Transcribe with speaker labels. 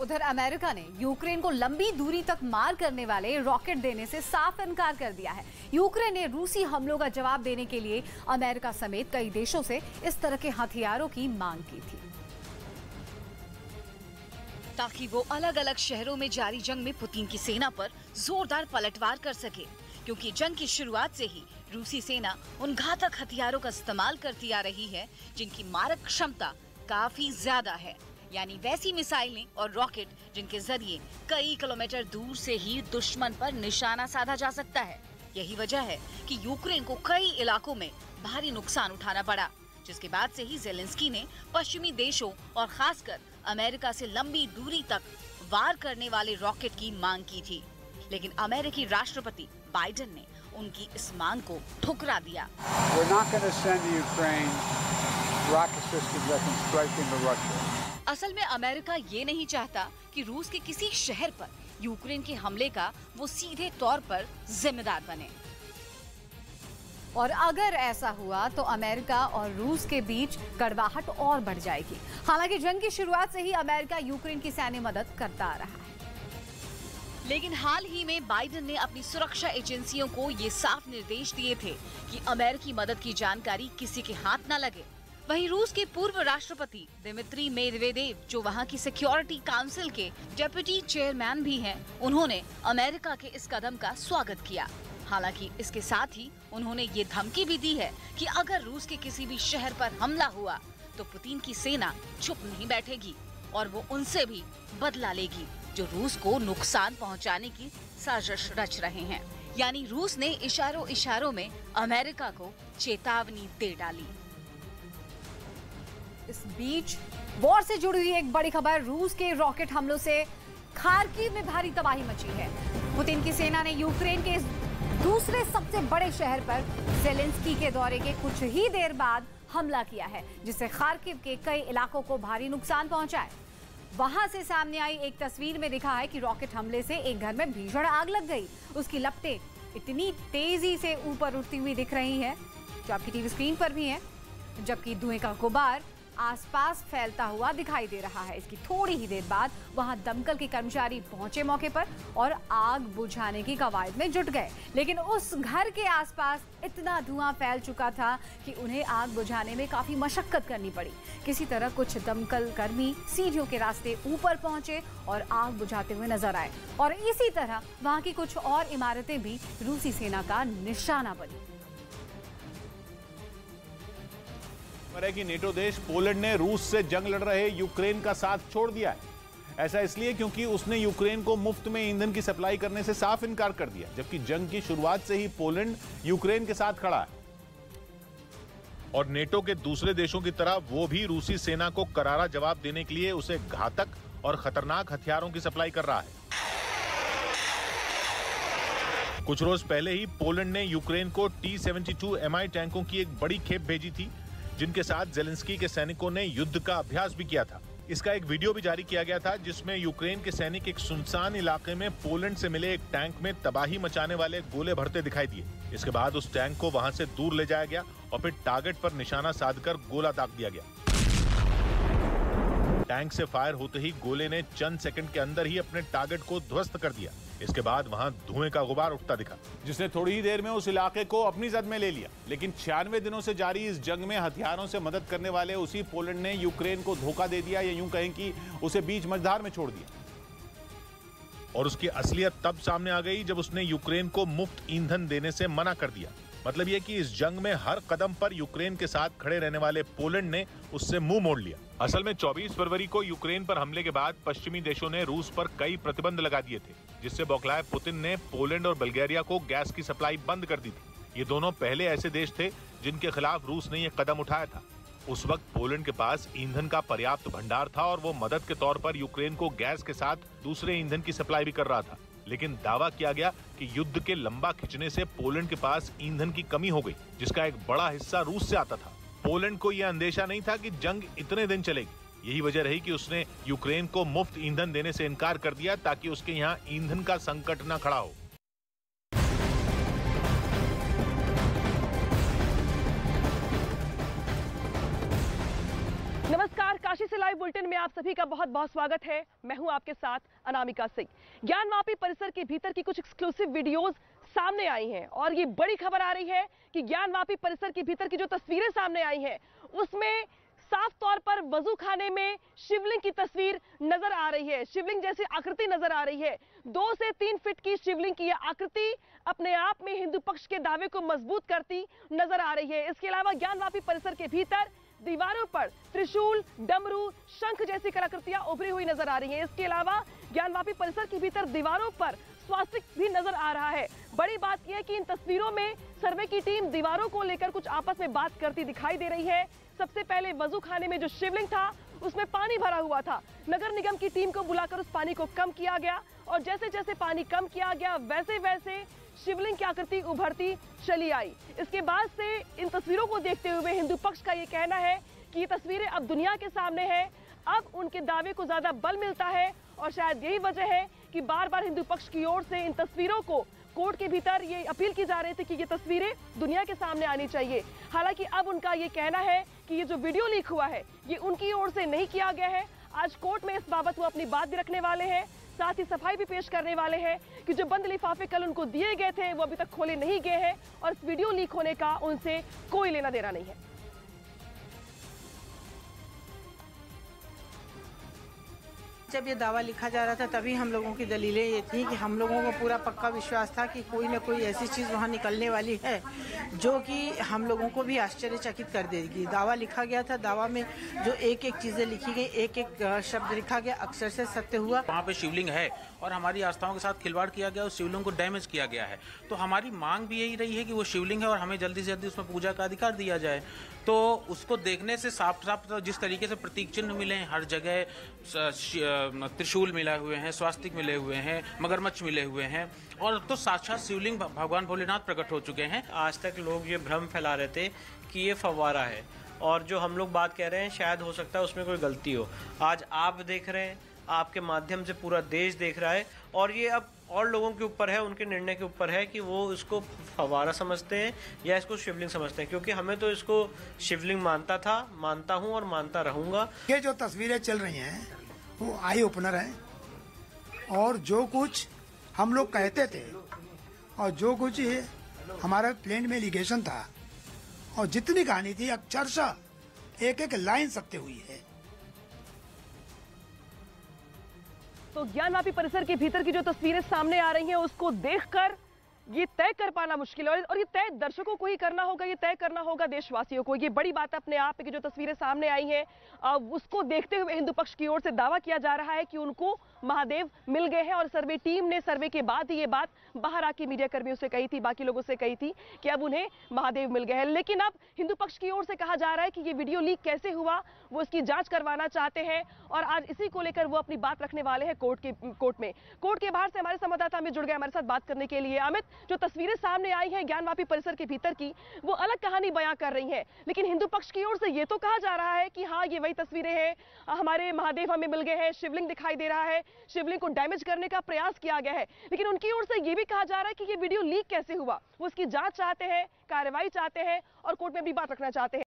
Speaker 1: उधर अमेरिका ने यूक्रेन को लंबी दूरी तक मार करने वाले रॉकेट देने से साफ इनकार कर दिया है। यूक्रेन ने रूसी हमलों का जवाब देने के लिए अमेरिका समेत कई देशों से इस तरह के हथियारों की मांग की थी,
Speaker 2: ताकि वो अलग अलग शहरों में जारी जंग में पुतिन की सेना पर जोरदार पलटवार कर सके, क्योंकि जंग की शुरुआत से ही रूसी सेना उन घातक हथियारों का इस्तेमाल करती आ रही है जिनकी मारक क्षमता काफी ज्यादा है, यानी वैसी मिसाइलें और रॉकेट जिनके जरिए कई किलोमीटर दूर से ही दुश्मन पर निशाना साधा जा सकता है। यही वजह है कि यूक्रेन को कई इलाकों में भारी नुकसान उठाना पड़ा, जिसके बाद से ही ज़ेलेंस्की ने पश्चिमी देशों और खासकर अमेरिका से लंबी दूरी तक वार करने वाले रॉकेट की मांग की थी। लेकिन अमेरिकी राष्ट्रपति बाइडेन ने उनकी इस मांग को ठुकरा दिया। असल में अमेरिका ये नहीं चाहता कि रूस के किसी शहर पर यूक्रेन के हमले का वो सीधे तौर पर जिम्मेदार बने,
Speaker 1: और अगर ऐसा हुआ तो अमेरिका और रूस के बीच कड़वाहट और बढ़ जाएगी। हालांकि जंग की शुरुआत से ही अमेरिका यूक्रेन की सैन्य मदद करता आ रहा है,
Speaker 2: लेकिन हाल ही में बाइडेन ने अपनी सुरक्षा एजेंसियों को ये साफ निर्देश दिए थे कि अमेरिकी मदद की जानकारी किसी के हाथ न लगे। वहीं रूस के पूर्व राष्ट्रपति दिमित्री मेदवेदेव, जो वहां की सिक्योरिटी काउंसिल के डेप्यूटी चेयरमैन भी हैं, उन्होंने अमेरिका के इस कदम का स्वागत किया। हालांकि इसके साथ ही उन्होंने ये धमकी भी दी है कि अगर रूस के किसी भी शहर पर हमला हुआ तो पुतिन की सेना चुप नहीं बैठेगी और वो उनसे भी बदला लेगी, जो रूस को नुकसान पहुंचाने की साजिश रच रहे हैं। यानी रूस ने इशारों इशारों में अमेरिका को चेतावनी दे डाली।
Speaker 1: इस बीच वॉर से जुड़ी हुई एक बड़ी खबर, रूस के रॉकेट हमलों से खार्किव में भारी तबाही मची है। पुतिन की सेना ने यूक्रेन के दूसरे सबसे बड़े शहर पर ज़ेलेंस्की के दौरे के कुछ ही देर बाद हमला किया है, जिससे खार्किव के कई इलाकों को भारी नुकसान पहुंचा है। वहां से सामने आई एक तस्वीर में दिखा है कि रॉकेट हमले से एक घर में भीषण आग लग गई। उसकी लपटें इतनी तेजी से ऊपर उठती हुई दिख रही है, जो आपकी टीवी स्क्रीन पर भी है, जबकि धुएं का गुबार आसपास फैलता हुआ दिखाई दे रहा है। इसकी थोड़ी ही देर बाद वहां दमकल के कर्मचारी पहुंचे मौके पर और आग बुझाने की कवायद में जुट गए, लेकिन उस घर के आसपास इतना धुआं फैल चुका था कि उन्हें आग बुझाने में काफी मशक्कत करनी पड़ी। किसी तरह कुछ दमकल कर्मी सीढ़ियों के रास्ते ऊपर पहुंचे और आग बुझाते हुए नजर आए, और इसी तरह वहां की कुछ और इमारतें भी रूसी सेना का निशाना बनी।
Speaker 3: है कि नेटो देश पोलैंड ने रूस से जंग लड़ रहे यूक्रेन का साथ छोड़ दिया है। ऐसा इसलिए क्योंकि उसने यूक्रेन को मुफ्त में ईंधन की सप्लाई करने से साफ इनकार कर दिया, जबकि जंग की शुरुआत से ही पोलैंड यूक्रेन के साथ खड़ा है। और नेटो के दूसरे देशों की तरह वो भी रूसी सेना को करारा जवाब देने के लिए उसे घातक और खतरनाक हथियारों की सप्लाई कर रहा है। कुछ रोज पहले ही पोलैंड ने यूक्रेन को T-72 Mi टैंकों की एक बड़ी खेप भेजी थी, जिनके साथ ज़ेलेंस्की के सैनिकों ने युद्ध का अभ्यास भी किया था। इसका एक वीडियो भी जारी किया गया था, जिसमें यूक्रेन के सैनिक एक सुनसान इलाके में पोलैंड से मिले एक टैंक में तबाही मचाने वाले गोले भरते दिखाई दिए। इसके बाद उस टैंक को वहां से दूर ले जाया गया और फिर टारगेट पर निशाना साधकर गोला दाग दिया गया। टैंक से फायर होते ही गोले ने चंद सेकंड के अंदर ही अपने टारगेट को ध्वस्त कर दिया। इसके बाद वहां धुएं का गुबार उठता दिखा, जिसने थोड़ी ही देर में उस इलाके को अपनी जद में ले लिया। लेकिन 96 दिनों से जारी इस जंग में हथियारों से मदद करने वाले उसी पोलैंड ने यूक्रेन को धोखा दे दिया, या यूं कहें कि उसे बीच मझधार में छोड़ दिया। और उसकी असलियत तब सामने आ गई जब उसने यूक्रेन को मुफ्त ईंधन देने से मना कर दिया। मतलब यह कि इस जंग में हर कदम पर यूक्रेन के साथ खड़े रहने वाले पोलैंड ने उससे मुंह मोड़ लिया। असल में 24 फरवरी को यूक्रेन पर हमले के बाद पश्चिमी देशों ने रूस पर कई प्रतिबंध लगा दिए थे, जिससे बौखलाए पुतिन ने पोलैंड और बल्गेरिया को गैस की सप्लाई बंद कर दी थी। ये दोनों पहले ऐसे देश थे जिनके खिलाफ रूस ने यह कदम उठाया था। उस वक्त पोलैंड के पास ईंधन का पर्याप्त भंडार था और वो मदद के तौर पर यूक्रेन को गैस के साथ दूसरे ईंधन की सप्लाई भी कर रहा था। लेकिन दावा किया गया कि युद्ध के लंबा खिंचने से पोलैंड के पास ईंधन की कमी हो गई, जिसका एक बड़ा हिस्सा रूस से आता था। पोलैंड को यह अंदेशा नहीं था कि जंग इतने दिन चलेगी। यही वजह रही कि उसने यूक्रेन को मुफ्त ईंधन देने से इनकार कर दिया, ताकि उसके यहाँ ईंधन का संकट न खड़ा हो।
Speaker 4: नमस्कार, काशी से लाइव बुलेटिन में आप सभी का बहुत बहुत स्वागत है। मैं हूं आपके साथ अनामिका सिंह। ज्ञानवापी परिसर के भीतर की कुछ एक्सक्लूसिव वीडियोस सामने आई हैं और ये बड़ी खबर आ रही है कि ज्ञानवापी परिसर के भीतर की जो तस्वीरें सामने आई हैं उसमें साफ तौर पर वजू खाने में शिवलिंग की तस्वीर नजर आ रही है। शिवलिंग जैसी आकृति नजर आ रही है। 2 से 3 फीट की शिवलिंग की यह आकृति अपने आप में हिंदू पक्ष के दावे को मजबूत करती नजर आ रही है। इसके अलावा ज्ञानवापी परिसर के भीतर दीवारों पर त्रिशूल, डमरू, शंख जैसी कलाकृतियां उभरी हुई नजर आ रही हैं। इसके अलावा ज्ञानवापी परिसर के भीतर दीवारों पर स्वास्तिक भी नजर आ रहा है। बड़ी बात यह है कि इन तस्वीरों में सर्वे की टीम दीवारों को लेकर कुछ आपस में बात करती दिखाई दे रही है। सबसे पहले वजू खाने में जो शिवलिंग था उसमें पानी भरा हुआ था। नगर निगम की टीम को बुलाकर उस पानी को कम किया गया और जैसे जैसे पानी कम किया गया वैसे वैसे शिवलिंग की आकृति उभरती चली आई। इसके बाद से इन तस्वीरों को देखते हुए हिंदू पक्ष का ये कहना है कि ये तस्वीरें अब दुनिया के सामने है। अब उनके दावे को ज्यादा बल मिलता है और शायद यही वजह है कि बार बार हिंदू पक्ष की ओर से इन तस्वीरों को कोर्ट के भीतर ये अपील की जा रही थी कि ये तस्वीरें दुनिया के सामने आनी चाहिए। हालांकि अब उनका ये कहना है कि ये जो वीडियो लीक हुआ है ये उनकी ओर से नहीं किया गया है। आज कोर्ट में इस बाबत वो अपनी बात भी रखने वाले हैं, साथ ही सफाई भी पेश करने वाले हैं कि जो बंद लिफाफे कल उनको दिए गए थे वो अभी तक खोले नहीं गए हैं और इस वीडियो लीक होने का उनसे कोई लेना देना नहीं है।
Speaker 5: जब ये दावा लिखा जा रहा था तभी हम लोगों की दलीलें ये थी कि हम लोगों को पूरा पक्का विश्वास था कि कोई न कोई ऐसी चीज़ वहाँ निकलने वाली है जो कि हम लोगों को भी आश्चर्यचकित कर देगी। दावा लिखा गया था, दावा में जो एक एक चीज़ें लिखी गई, एक एक शब्द लिखा गया, अक्षर से सत्य हुआ।
Speaker 6: वहाँ पे शिवलिंग है और हमारी आस्थाओं के साथ खिलवाड़ किया गया, उस शिवलिंग को डैमेज किया गया है। तो हमारी मांग भी यही रही है कि वो शिवलिंग है और हमें जल्दी से जल्दी उसमें पूजा का अधिकार दिया जाए। तो उसको देखने से साफ साफ जिस तरीके से प्रतीक चिन्ह मिले हैं, हर जगह त्रिशूल मिले हुए हैं, स्वास्तिक मिले हुए हैं, मगरमच्छ मिले हुए हैं और तो साक्षात शिवलिंग भगवान भोलेनाथ प्रकट हो चुके हैं।
Speaker 7: आज तक लोग ये भ्रम फैला रहे थे कि ये फव्वारा है और जो हम लोग बात कह रहे हैं शायद हो सकता है उसमें कोई गलती हो। आज आप देख रहे हैं, आपके माध्यम से पूरा देश देख रहा है और ये अब और लोगों के ऊपर है, उनके निर्णय के ऊपर है कि वो इसको फव्वारा समझते हैं या इसको शिवलिंग समझते हैं। क्योंकि हमें तो इसको शिवलिंग मानता था, मानता हूँ और मानता रहूँगा।
Speaker 8: ये जो तस्वीरें चल रही हैं वो आई ओपनर हैं और जो कुछ हम लोग कहते थे और जो कुछ हमारा प्लेन में एलिगेशन था और जितनी कहानी थी अक्षरशः एक एक लाइन सत्य हुई है।
Speaker 4: तो ज्ञानवापी परिसर के भीतर की जो तस्वीरें सामने आ रही हैं उसको देखकर ये तय कर पाना मुश्किल है और ये तय दर्शकों को ही करना होगा, ये तय करना होगा देशवासियों को। ये बड़ी बात अपने आप की जो तस्वीरें सामने आई हैं उसको देखते हुए हिंदू पक्ष की ओर से दावा किया जा रहा है कि उनको महादेव मिल गए हैं और सर्वे टीम ने सर्वे के बाद ही ये बात बाहर आके मीडिया कर्मियों से कही थी, बाकी लोगों से कही थी कि अब उन्हें महादेव मिल गए हैं। लेकिन अब हिंदू पक्ष की ओर से कहा जा रहा है कि ये वीडियो लीक कैसे हुआ वो इसकी जांच करवाना चाहते हैं और आज इसी को लेकर वो अपनी बात रखने वाले हैं कोर्ट में। कोर्ट के बाहर से हमारे संवाददाता अमित जुड़ गए हमारे साथ बात करने के लिए। अमित, जो तस्वीरें सामने आई हैं ज्ञानवापी परिसर के भीतर की वो अलग कहानी बयां कर रही हैं, लेकिन हिंदू पक्ष की ओर से ये तो कहा जा रहा है कि हाँ ये वही तस्वीरें हैं, हमारे महादेव हमें मिल गए हैं, शिवलिंग दिखाई दे रहा है, शिवलिंग को डैमेज करने का प्रयास किया गया है। लेकिन उनकी ओर से ये भी कहा जा रहा है कि ये वीडियो लीक कैसे हुआ वो उसकी जांच चाहते हैं, कार्रवाई चाहते हैं और कोर्ट में भी बात रखना चाहते हैं।